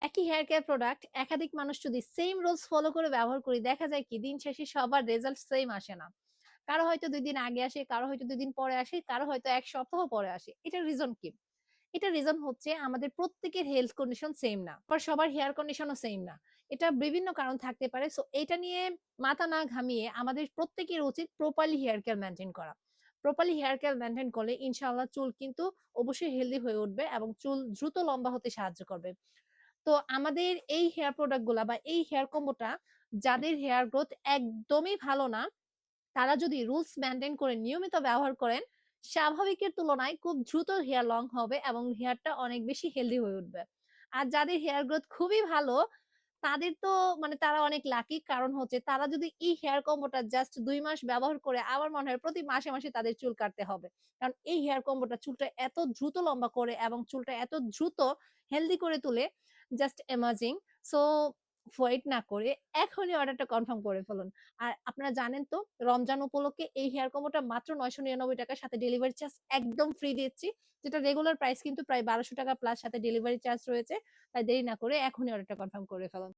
একই hair care product একাধিক মানুষ যদি সেম রুলস ফলো করে ব্যবহার করি, দেখা যায় কি দিন শেষে সবার রেজাল্ট সেম আসে না। কারো হয়তো ২ দিন আগে আসে, কারো হয়তো ২ দিন পরে আসে, কারো হয়তো ১ সপ্তাহ পরে আসে। এটার রিজন কি? এটার রিজন হচ্ছে আমাদের প্রত্যেকের হেলথ কন্ডিশন সেম না। আবার সবার হেয়ার কন্ডিশনও সেম না। এটা বিভিন্ন কারণ থাকতে পারে। সো এটা নিয়ে মাথা না ঘামিয়ে আমাদের প্রত্যেকের উচিত প্রপারলি হেয়ার কেয়ার মেইনটেইন করা। প্রপারলি হেয়ার কেয়ার মেইনটেইন করলে ইনশাআল্লাহ চুল কিন্তু অবশ্যই হেলথি হয়ে উঠবে এবং চুল দ্রুত লম্বা হতে সাহায্য করবে। তো আমাদের এই হেয়ার প্রোডাক্ট গুলা বা এই হেয়ার কম্বোটা যাদের হেয়ার গ্রোথ একদমই ভালো না, তারা যদি রুলস মেইনটেইন করে নিয়মিত ব্যবহার করেন, স্বাভাবিকের তুলনায় খুব দ্রুত হেয়ার লং হবে এবং হেয়ারটা অনেক বেশি হেলথি হয়ে উঠবে। আর যাদের হেয়ার গ্রোথ খুবই ভালো, তাদের তো মানে তারা অনেক লাকি। কারণ হচ্ছে তারা যদি এই হেয়ার কম্বোটা জাস্ট ২ মাস ব্যবহার করে আমার মনে হয় প্রতি মাসে, মাসে তাদের চুল কাটতে হবে। কারণ এই হেয়ার কম্বোটা চুলটা এত দ্রুত লম্বা করে এবং চুলটা এত দ্রুত হেলথি করে তোলে, জাস্ট অ্যামেজিং। সো ওয়েট না করে এখনই অর্ডারটা কনফার্ম করে ফেলুন। আর আপনারা জানেন তো রমজান উপলক্ষে এই হেয়ার কম্বোটা মাত্র ৳৯৯৯ সাথে ডেলিভারি চার্জ একদম ফ্রি দিচ্ছি। যেটা রেগুলার প্রাইস কিন্তু প্রায় ৳১২০০ প্লাস সাথে ডেলিভারি চার্জ রয়েছে। তাই দেরি না করে এখনই অর্ডারটা কনফার্ম করে ফেলুন।